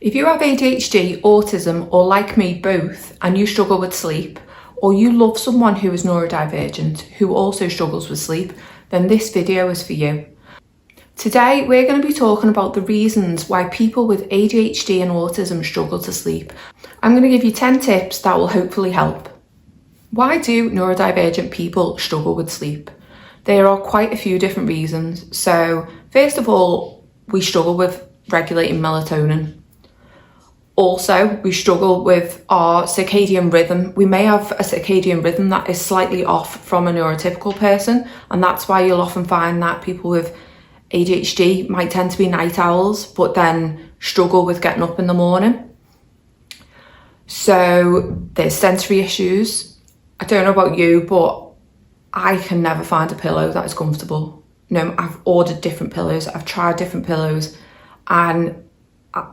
If you have ADHD, autism, or like me, both, and you struggle with sleep, or you love someone who is neurodivergent who also struggles with sleep, then this video is for you. Today, we're going to be talking about the reasons why people with ADHD and autism struggle to sleep. I'm going to give you 10 tips that will hopefully help. Why do neurodivergent people struggle with sleep? There are quite a few different reasons. So, first of all, we struggle with regulating melatonin. Also, we struggle with our circadian rhythm. We may have a circadian rhythm that is slightly off from a neurotypical person, and that's why you'll often find that people with ADHD might tend to be night owls, but then struggle with getting up in the morning. So there's sensory issues. I don't know about you, but I can never find a pillow that is comfortable. No, I've ordered different pillows, I've tried different pillows, and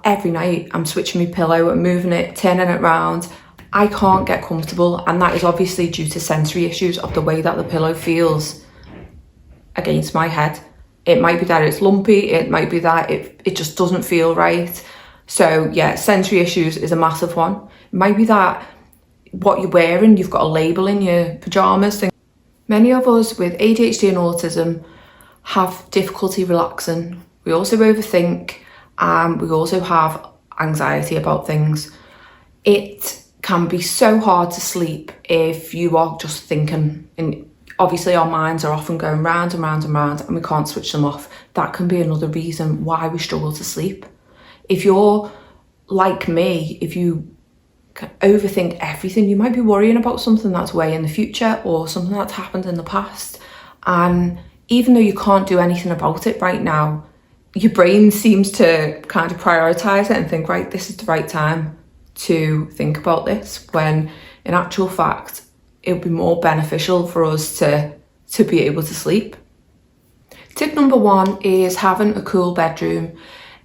every night I'm switching my pillow and moving it, turning it around. I can't get comfortable, and that is obviously due to sensory issues of the way that the pillow feels against my head. It might be that it's lumpy, it might be that it just doesn't feel right. So yeah, sensory issues is a massive one. It might be that what you're wearing, you've got a label in your pyjamas. Many of us with ADHD and autism have difficulty relaxing. We also overthink, and we also have anxiety about things. It can be so hard to sleep if you are just thinking, and obviously our minds are often going round and round and round and we can't switch them off. That can be another reason why we struggle to sleep. If you're like me, if you overthink everything, you might be worrying about something that's way in the future or something that's happened in the past. And even though you can't do anything about it right now, your brain seems to kind of prioritise it and think, right, this is the right time to think about this, when in actual fact, it would be more beneficial for us to be able to sleep. Tip number 1 is having a cool bedroom.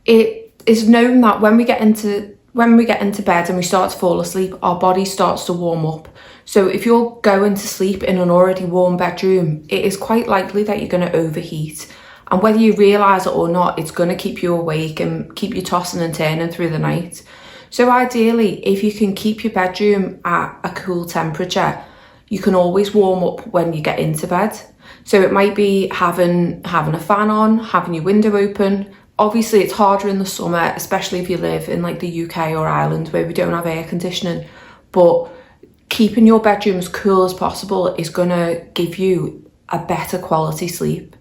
It is known that when we get into bed and we start to fall asleep, our body starts to warm up. So if you're going to sleep in an already warm bedroom, it is quite likely that you're going to overheat. And whether you realise it or not, it's going to keep you awake and keep you tossing and turning through the night. So ideally, if you can keep your bedroom at a cool temperature, you can always warm up when you get into bed. So it might be having a fan on, having your window open. Obviously, it's harder in the summer, especially if you live in like the UK or Ireland where we don't have air conditioning. But keeping your bedroom as cool as possible is going to give you a better quality sleep.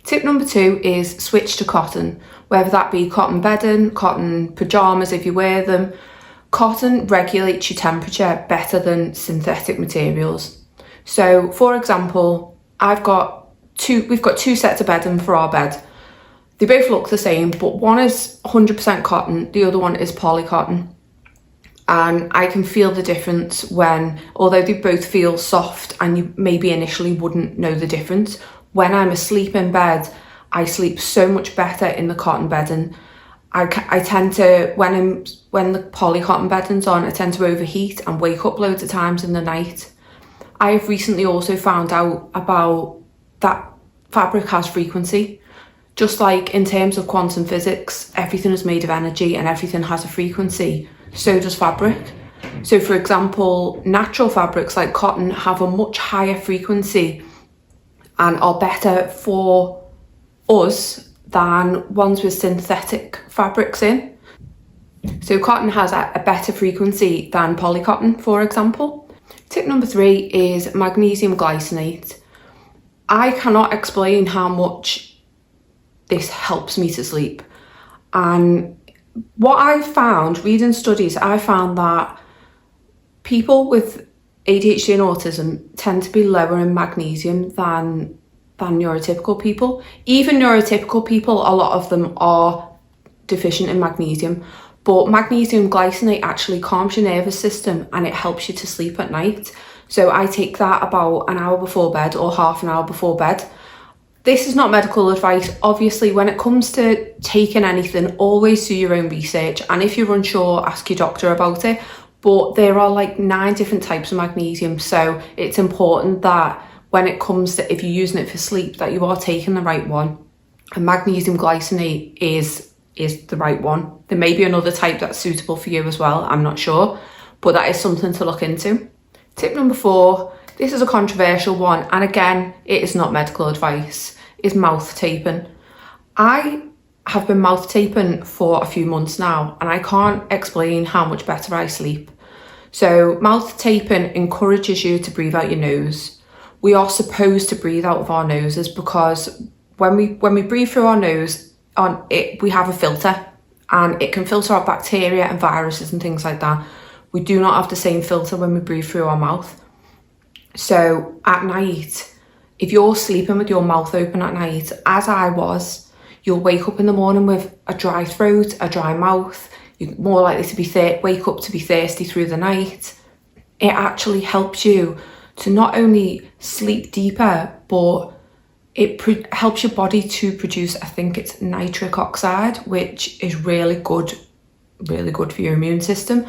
Tip number 2 is switch to cotton, whether that be cotton bedding, cotton pyjamas if you wear them. Cotton regulates your temperature better than synthetic materials. So for example, we've got two sets of bedding for our bed. They both look the same, but one is 100% cotton, the other one is polycotton. And I can feel the difference although they both feel soft and you maybe initially wouldn't know the difference, when I'm asleep in bed, I sleep so much better in the cotton bedding. I tend to, when the polycotton bedding's on, I tend to overheat and wake up loads of times in the night. I have recently also found out about that fabric has frequency. Just like in terms of quantum physics, everything is made of energy and everything has a frequency, so does fabric. So for example, natural fabrics like cotton have a much higher frequency and are better for us than ones with synthetic fabrics in. So cotton has a better frequency than polycotton, for example. Tip number 3 is magnesium glycinate. I cannot explain how much this helps me to sleep. And what I've found, reading studies, I found that people with ADHD and autism tend to be lower in magnesium than neurotypical people. Even neurotypical people, a lot of them are deficient in magnesium, but magnesium glycinate actually calms your nervous system and it helps you to sleep at night. So I take that about an hour before bed or half an hour before bed. This is not medical advice. Obviously, when it comes to taking anything, always do your own research. And if you're unsure, ask your doctor about it. But there are like 9 different types of magnesium. So it's important that when it comes to, if you're using it for sleep, that you are taking the right one. And magnesium glycinate is is the right one. There may be another type that's suitable for you as well, I'm not sure, but that is something to look into. Tip number 4, this is a controversial one, and again, it is not medical advice, is mouth taping. I have been mouth taping for a few months now, and I can't explain how much better I sleep. So mouth taping encourages you to breathe out your nose. We are supposed to breathe out of our noses because when we breathe through our nose, we have a filter, and it can filter out bacteria and viruses and things like that. We do not have the same filter when we breathe through our mouth. So at night, if you're sleeping with your mouth open at night, as I was, you'll wake up in the morning with a dry throat, a dry mouth. You're more likely to be wake up to be thirsty through the night. It actually helps you to not only sleep deeper, but it helps your body to produce, I think it's nitric oxide, which is really good for your immune system.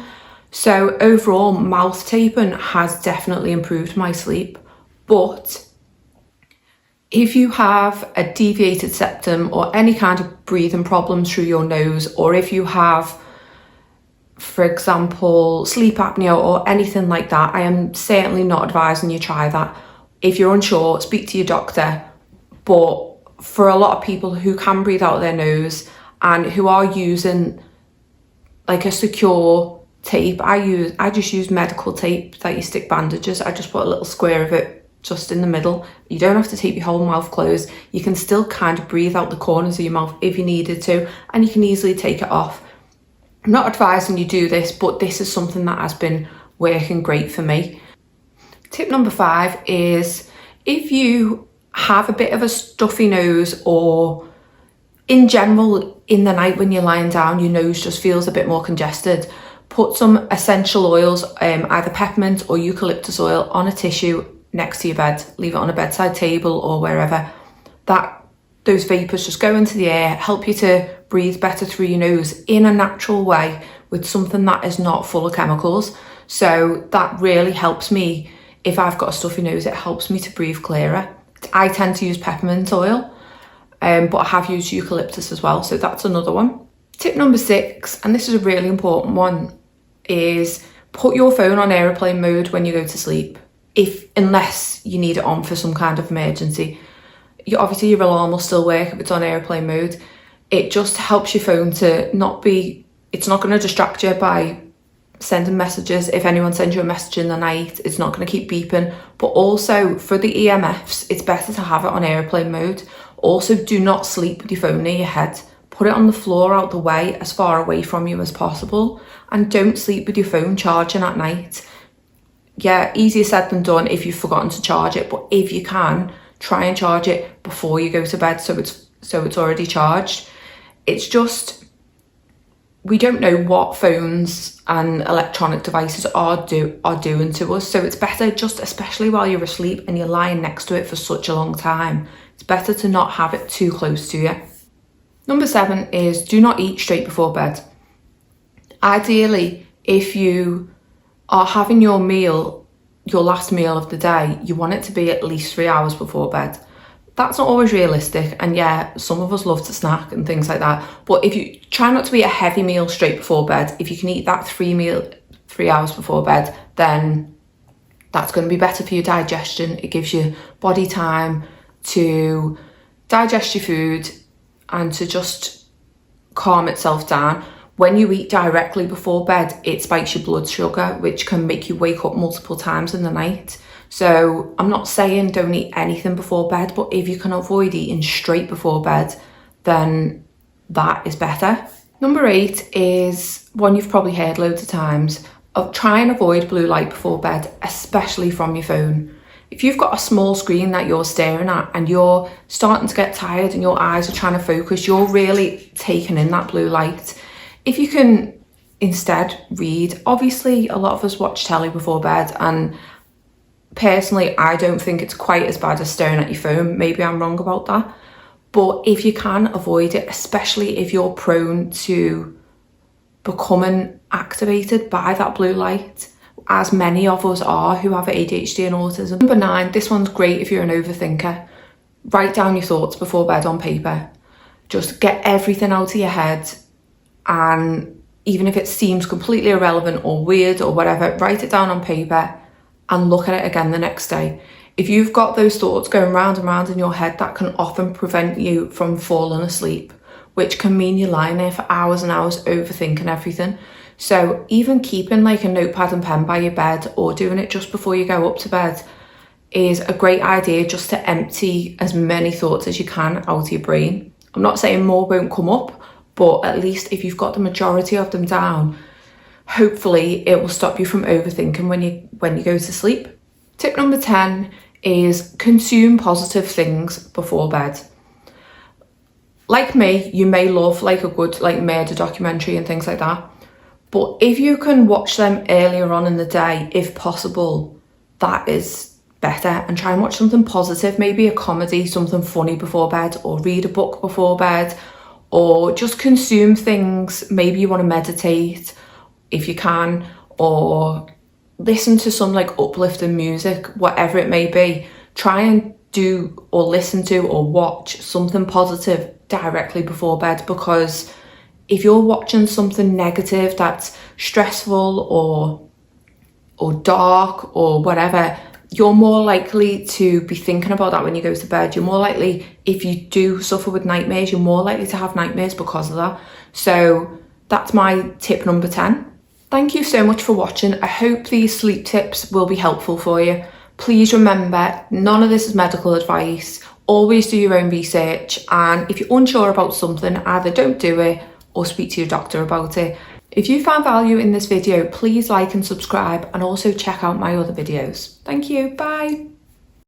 So overall, mouth taping has definitely improved my sleep. But if you have a deviated septum or any kind of breathing problems through your nose, or if you have, for example, sleep apnea or anything like that, I am certainly not advising you try that. If you're unsure, speak to your doctor. But for a lot of people who can breathe out of their nose and who are using like a secure tape, I just use medical tape that you stick bandages. I just put a little square of it just in the middle. You don't have to tape your whole mouth closed. You can still kind of breathe out the corners of your mouth if you needed to, and you can easily take it off. I'm not advising you do this, but this is something that has been working great for me. Tip number 5 is if you have a bit of a stuffy nose, or in general in the night when you're lying down your nose just feels a bit more congested, put some essential oils, either peppermint or eucalyptus oil, on a tissue next to your bed. Leave it on a bedside table or wherever. Those vapours just go into the air, help you to breathe better through your nose in a natural way with something that is not full of chemicals. So that really helps me. If I've got a stuffy nose, it helps me to breathe clearer. I tend to use peppermint oil, but I have used eucalyptus as well, so that's another one. Tip number 6, and this is a really important one, is put your phone on airplane mode when you go to sleep, unless you need it on for some kind of emergency. Obviously your alarm will still work if it's on airplane mode. It just helps your phone to it's not going to distract you by sending messages. If anyone sends you a message in the night, it's not going to keep beeping. But also for the EMFs, it's better to have it on airplane mode. Also, do not sleep with your phone near your head. Put it on the floor out the way, as far away from you as possible. And don't sleep with your phone charging at night. Yeah, easier said than done if you've forgotten to charge it, but if you can, try and charge it before you go to bed so it's already charged. It's just, we don't know what phones and electronic devices are doing to us, so it's better, just especially while you're asleep and you're lying next to it for such a long time, it's better to not have it too close to you. Number 7 is do not eat straight before bed. Ideally, if you are having your last meal of the day, you want it to be at least 3 hours before bed. That's not always realistic, and yeah, some of us love to snack and things like that, but if you try not to eat a heavy meal straight before bed, if you can eat that 3 hours before bed, then that's going to be better for your digestion. It gives your body time to digest your food and to just calm itself down. When you eat directly before bed, it spikes your blood sugar, which can make you wake up multiple times in the night. So I'm not saying don't eat anything before bed, but if you can avoid eating straight before bed, then that is better. Number 8 is one you've probably heard loads of times. Try and avoid blue light before bed, especially from your phone. If you've got a small screen that you're staring at and you're starting to get tired and your eyes are trying to focus, you're really taking in that blue light. If you can instead read, obviously a lot of us watch telly before bed, and personally I don't think it's quite as bad as staring at your phone. Maybe I'm wrong about that. But if you can avoid it, especially if you're prone to becoming activated by that blue light, as many of us are who have ADHD and autism. Number 9, this one's great if you're an overthinker. Write down your thoughts before bed on paper. Just get everything out of your head, and even if it seems completely irrelevant or weird or whatever, write it down on paper and look at it again the next day. If you've got those thoughts going round and round in your head, that can often prevent you from falling asleep, which can mean you're lying there for hours and hours overthinking everything. So even keeping like a notepad and pen by your bed, or doing it just before you go up to bed, is a great idea, just to empty as many thoughts as you can out of your brain. I'm not saying more won't come up, but at least if you've got the majority of them down, hopefully it will stop you from overthinking when you go to sleep. Tip number 10 is consume positive things before bed. Like me, you may love like a good like murder documentary and things like that, but if you can watch them earlier on in the day, if possible, that is better. And try and watch something positive, maybe a comedy, something funny before bed, or read a book before bed, or just consume things. Maybe you want to meditate if you can, or listen to some like uplifting music, whatever it may be. Try and do or listen to or watch something positive directly before bed, because if you're watching something negative that's stressful or dark or whatever, you're more likely to be thinking about that when you go to bed. You're more likely, if you do suffer with nightmares, you're more likely to have nightmares because of that. So that's my tip number 10. Thank you so much for watching. I hope these sleep tips will be helpful for you. Please remember, none of this is medical advice. Always do your own research, and if you're unsure about something, either don't do it or speak to your doctor about it. If you found value in this video, please like and subscribe, and also check out my other videos. Thank you, bye.